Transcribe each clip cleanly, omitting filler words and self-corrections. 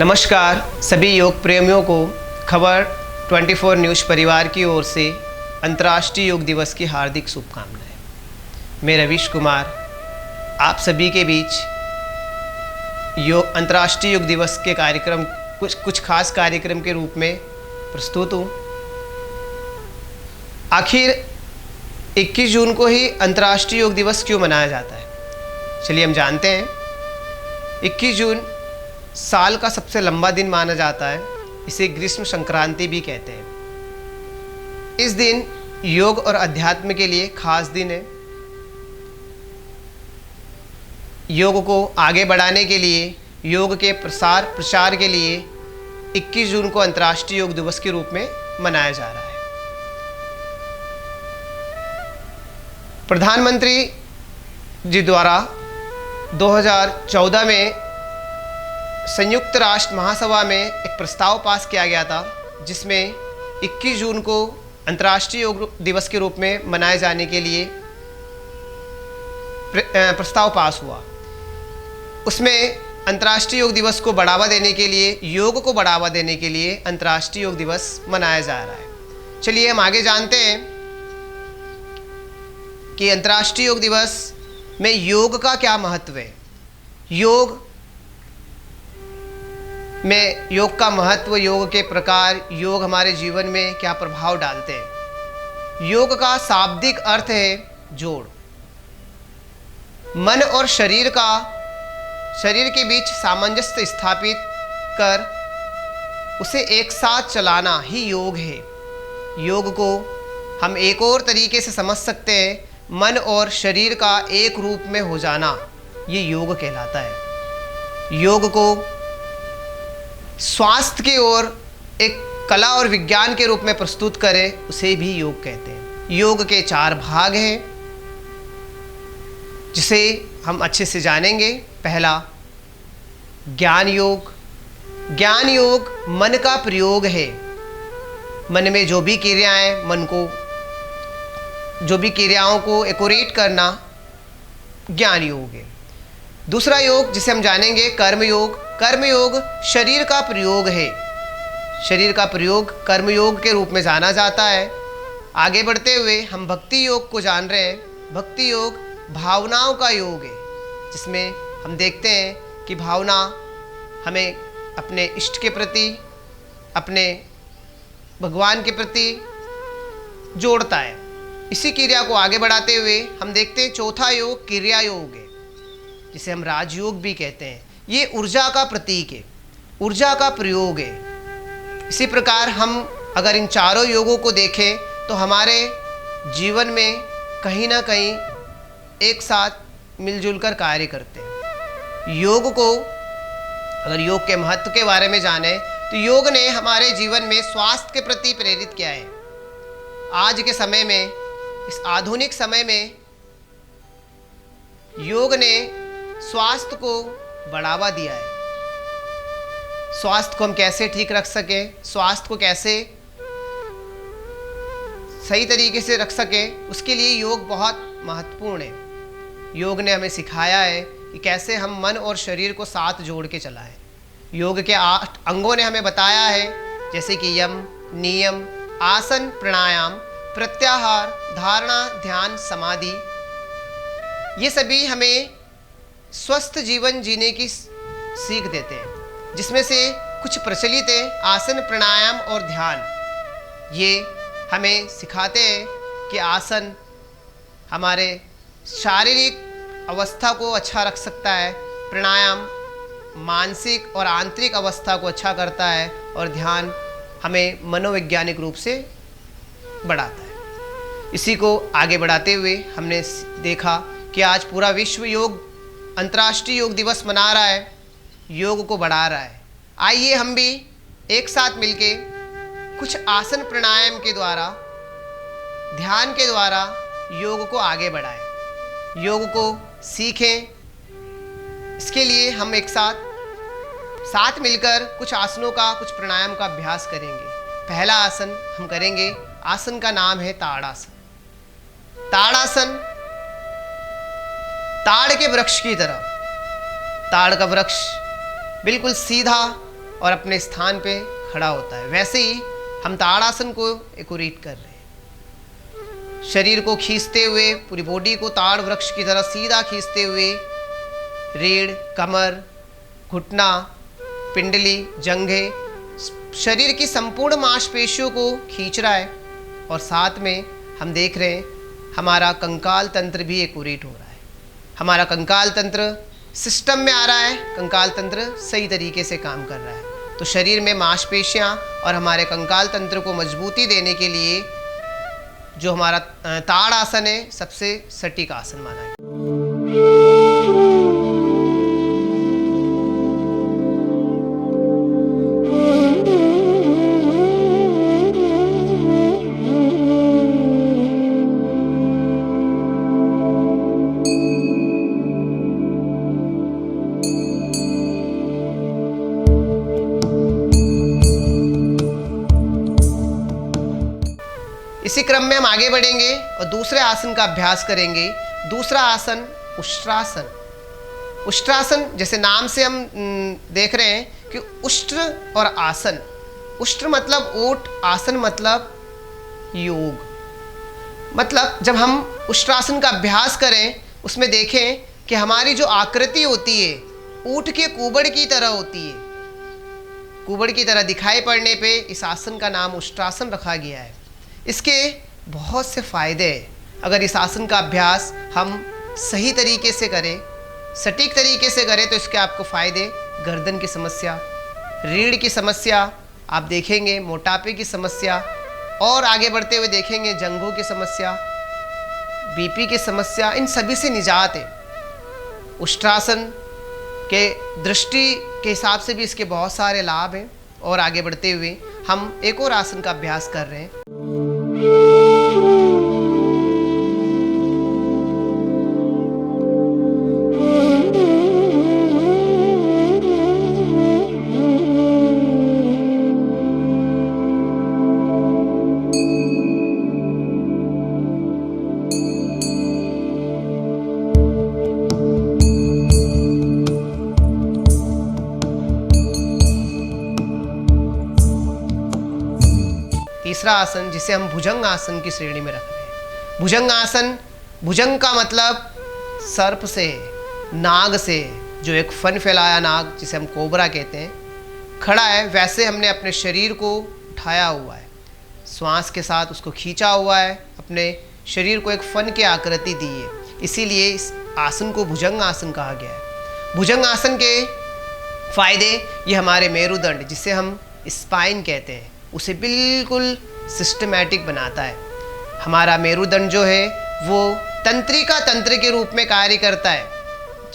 नमस्कार सभी योग प्रेमियों को खबर 24 न्यूज़ परिवार की ओर से अंतर्राष्ट्रीय योग दिवस की हार्दिक शुभकामनाएं। मैं रवीश कुमार आप सभी के बीच अंतर्राष्ट्रीय योग दिवस के कार्यक्रम कुछ खास कार्यक्रम के रूप में प्रस्तुत हूँ। आखिर 21 जून को ही अंतर्राष्ट्रीय योग दिवस क्यों मनाया जाता है, चलिए हम जानते हैं। 21 जून साल का सबसे लंबा दिन माना जाता है। इसे ग्रीष्म संक्रांति भी कहते हैं। इस दिन योग और अध्यात्म के लिए खास दिन है। योग को आगे बढ़ाने के लिए, योग के प्रचार के लिए 21 जून को अंतर्राष्ट्रीय योग दिवस के रूप में मनाया जा रहा है। प्रधानमंत्री जी द्वारा 2014 में संयुक्त राष्ट्र महासभा में एक प्रस्ताव पास किया गया था, जिसमें 21 जून को अंतर्राष्ट्रीय योग दिवस के रूप में मनाए जाने के लिए प्रस्ताव पास हुआ। उसमें अंतर्राष्ट्रीय योग दिवस को बढ़ावा देने के लिए, योग को बढ़ावा देने के लिए अंतर्राष्ट्रीय योग दिवस मनाया जा रहा है। चलिए हम आगे जानते हैं कि अंतर्राष्ट्रीय योग दिवस में योग का क्या महत्व है। योग का महत्व, योग के प्रकार, योग हमारे जीवन में क्या प्रभाव डालते हैं। योग का शाब्दिक अर्थ है जोड़। मन और शरीर के बीच सामंजस्य स्थापित कर उसे एक साथ चलाना ही योग है। योग को हम एक और तरीके से समझ सकते हैं, मन और शरीर का एक रूप में हो जाना, ये योग कहलाता है। योग को स्वास्थ्य की ओर एक कला और विज्ञान के रूप में प्रस्तुत करें, उसे भी योग कहते हैं। योग के 4 भाग हैं, जिसे हम अच्छे से जानेंगे। पहला, ज्ञान योग। ज्ञान योग मन का प्रयोग है। मन में जो भी क्रियाओं को एक्यूरेट करना ज्ञान योग है। दूसरा योग जिसे हम जानेंगे, कर्म योग। कर्म योग शरीर का प्रयोग है। शरीर का प्रयोग कर्म योग के रूप में जाना जाता है। आगे बढ़ते हुए हम भक्ति योग को जान रहे हैं। भक्ति योग भावनाओं का योग है, जिसमें हम देखते हैं कि भावना हमें अपने इष्ट के प्रति, अपने भगवान के प्रति जोड़ता है। इसी क्रिया को आगे बढ़ाते हुए हम देखते हैं चौथा योग क्रिया योग है, जिसे हम राजयोग भी कहते हैं। ये ऊर्जा का प्रतीक है, ऊर्जा का प्रयोग है। इसी प्रकार हम अगर इन चारों योगों को देखें तो हमारे जीवन में कहीं ना कहीं एक साथ मिलजुल कर कार्य करते हैं। योग को अगर योग के महत्व के बारे में जाने तो योग ने हमारे जीवन में स्वास्थ्य के प्रति प्रेरित किया है। आज के समय में, इस आधुनिक समय में योग ने स्वास्थ्य को बढ़ावा दिया है। स्वास्थ्य को हम कैसे ठीक रख सकें, स्वास्थ्य को कैसे सही तरीके से रख सकें, उसके लिए योग बहुत महत्वपूर्ण है। योग ने हमें सिखाया है कि कैसे हम मन और शरीर को साथ जोड़ के चलाएं। योग के 8 अंगों ने हमें बताया है, जैसे कि यम, नियम, आसन, प्राणायाम, प्रत्याहार, धारणा, ध्यान, समाधि। ये सभी हमें स्वस्थ जीवन जीने की सीख देते हैं, जिसमें से कुछ प्रचलित है आसन, प्राणायाम और ध्यान। ये हमें सिखाते हैं कि आसन हमारे शारीरिक अवस्था को अच्छा रख सकता है, प्राणायाम मानसिक और आंतरिक अवस्था को अच्छा करता है, और ध्यान हमें मनोवैज्ञानिक रूप से बढ़ाता है। इसी को आगे बढ़ाते हुए हमने देखा कि आज पूरा विश्व अंतर्राष्ट्रीय योग दिवस मना रहा है, योग को बढ़ा रहा है। आइए हम भी एक साथ मिलके कुछ आसन प्राणायाम के द्वारा, ध्यान के द्वारा योग को आगे बढ़ाएं, योग को सीखें। इसके लिए हम एक साथ मिलकर कुछ आसनों का, कुछ प्राणायाम का अभ्यास करेंगे। पहला आसन हम करेंगे, आसन का नाम है ताड़ासन। ताड़ासन ताड़ के वृक्ष की तरह। ताड़ का वृक्ष बिल्कुल सीधा और अपने स्थान पे खड़ा होता है। वैसे ही हम ताड़ासन को एकोरेट कर रहे हैं, शरीर को खींचते हुए, पूरी बॉडी को ताड़ वृक्ष की तरह सीधा खींचते हुए, रीढ़, कमर, घुटना, पिंडली, जंघे, शरीर की संपूर्ण मांसपेशियों को खींच रहा है। और साथ में हम देख रहे हैं हमारा कंकाल तंत्र भी एकोरेट हो रहा है। हमारा कंकाल तंत्र सिस्टम में आ रहा है, कंकाल तंत्र सही तरीके से काम कर रहा है। तो शरीर में मांसपेशियां और हमारे कंकाल तंत्र को मजबूती देने के लिए जो हमारा ताड़ आसन है, सबसे सटीक आसन माना है। इसी क्रम में हम आगे बढ़ेंगे और दूसरे आसन का अभ्यास करेंगे। दूसरा आसन उष्ट्रासन। उष्ट्रासन जैसे नाम से हम देख रहे हैं कि उष्ट्र और आसन, उष्ट्र मतलब ओट, आसन मतलब योग। मतलब जब हम उष्ट्रासन का अभ्यास करें, उसमें देखें कि हमारी जो आकृति होती है ऊंट के कुबड़ की तरह होती है। कुबड़ की तरह दिखाई पड़ने पे इस आसन का नाम उष्ट्रासन रखा गया है। इसके बहुत से फ़ायदे हैं। अगर इस आसन का अभ्यास हम सही तरीके से करें, सटीक तरीके से करें, तो इसके आपको फ़ायदे, गर्दन की समस्या, रीढ़ की समस्या आप देखेंगे, मोटापे की समस्या, और आगे बढ़ते हुए देखेंगे जंघों की समस्या, बीपी की समस्या, इन सभी से निजात है। उष्ट्रासन के दृष्टि के हिसाब से भी इसके बहुत सारे लाभ हैं। और आगे बढ़ते हुए हम एक और आसन का अभ्यास कर रहे हैं। तीसरा आसन जिसे हम भुजंग आसन की श्रेणी में रख रहे हैं। भुजंग आसन, भुजंग का मतलब सर्प से, नाग से, जो एक फन फैलाया नाग जिसे हम कोबरा कहते हैं, खड़ा है, वैसे हमने अपने शरीर को उठाया हुआ है, श्वास के साथ उसको खींचा हुआ है, अपने शरीर को एक फन की आकृति दी है। इसीलिए इस आसन को भुजंग आसन कहा गया है। भुजंग आसन के फायदे, ये हमारे मेरुदंड जिसे हम स्पाइन कहते हैं, उसे बिल्कुल सिस्टमैटिक बनाता है। हमारा मेरुदंड जो है वो तंत्रिका तंत्र के रूप में कार्य करता है।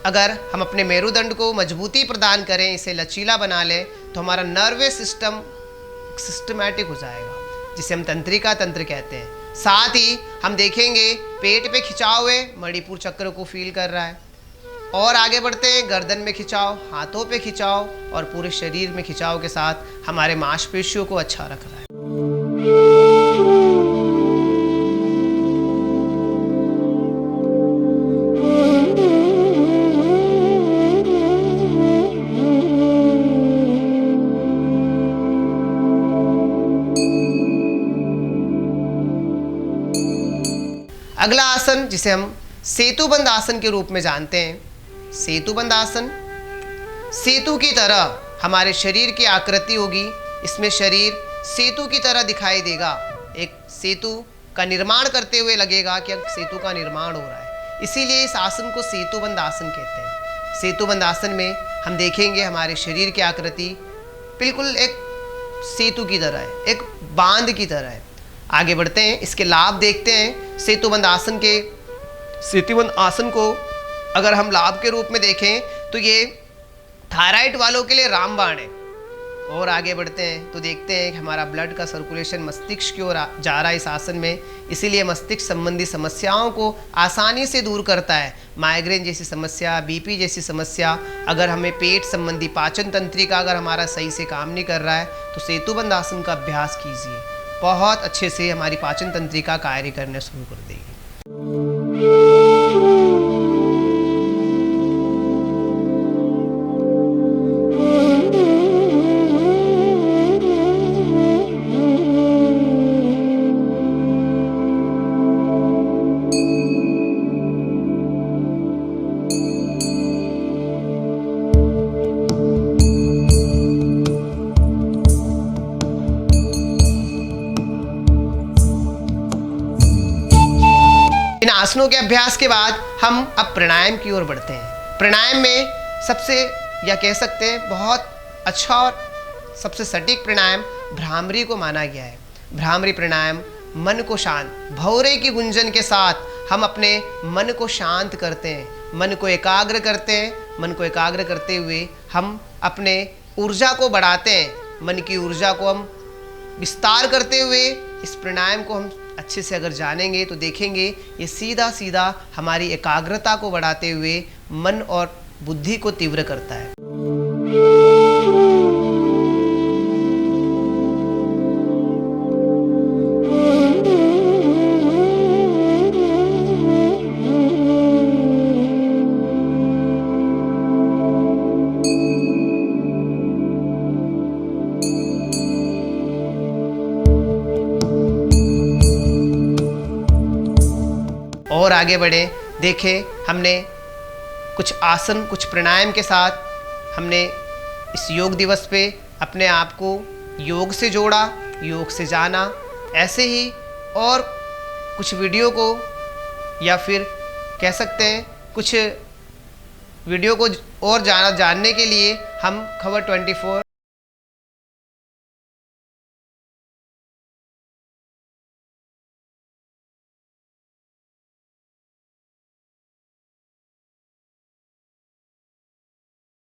अगर हम अपने मेरुदंड को मजबूती प्रदान करें, इसे लचीला बना लें, तो हमारा नर्वस सिस्टम सिस्टमैटिक हो जाएगा, जिसे हम तंत्रिका तंत्र कहते हैं। साथ ही हम देखेंगे पेट पे खिंचाव है, मणिपुर चक्र को फील कर रहा है। और आगे बढ़ते हैं, गर्दन में खिंचाव, हाथों पे खिंचाव, और पूरे शरीर में खिंचाव के साथ हमारे मांसपेशियों को अच्छा रख रहा है। अगला आसन जिसे हम सेतुबंद आसन के रूप में जानते हैं। सेतुबंद आसन, सेतु की तरह हमारे शरीर की आकृति होगी। इसमें शरीर सेतु की तरह दिखाई देगा, एक सेतु का निर्माण करते हुए लगेगा कि अब सेतु का निर्माण हो रहा है। इसीलिए इस आसन को सेतुबंद आसन कहते हैं। सेतुबंद आसन में हम देखेंगे हमारे शरीर की आकृति बिल्कुल एक सेतु की तरह है, एक बांध की तरह है। आगे बढ़ते हैं, इसके लाभ देखते हैं। सेतुबंद आसन को अगर हम लाभ के रूप में देखें तो ये थायराइड वालों के लिए रामबाण है। और आगे बढ़ते हैं तो देखते हैं कि हमारा ब्लड का सर्कुलेशन मस्तिष्क की ओर जा रहा है इस आसन में, इसीलिए मस्तिष्क संबंधी समस्याओं को आसानी से दूर करता है। माइग्रेन जैसी समस्या, बीपी जैसी समस्या, अगर हमें पेट संबंधी, पाचन तंत्रिका अगर हमारा सही से काम नहीं कर रहा है, तो सेतुबंद आसन का अभ्यास कीजिए, बहुत अच्छे से हमारी पाचन तंत्रिका कार्य करने शुरू कर देगी। इन आसनों के अभ्यास के बाद हम अब प्राणायाम की ओर बढ़ते हैं। प्राणायाम में सबसे, या कह सकते हैं बहुत अच्छा और सबसे सटीक प्राणायाम भ्रामरी को माना गया है। भ्रामरी प्राणायाम मन को शांत, भौरे की गुंजन के साथ हम अपने मन को शांत करते हैं, मन को एकाग्र करते हैं। मन को एकाग्र करते हुए हम अपने ऊर्जा को बढ़ाते हैं। मन की ऊर्जा को हम विस्तार करते हुए इस प्राणायाम को हम अच्छे से अगर जानेंगे तो देखेंगे ये सीधा सीधा हमारी एकाग्रता को बढ़ाते हुए मन और बुद्धि को तीव्र करता है। और आगे बढ़े, देखें हमने कुछ आसन, कुछ प्राणायाम के साथ हमने इस योग दिवस पे अपने आप को योग से जोड़ा, योग से जाना। ऐसे ही और कुछ वीडियो को, या फिर कह सकते हैं कुछ वीडियो को और जानने के लिए हम खबर 24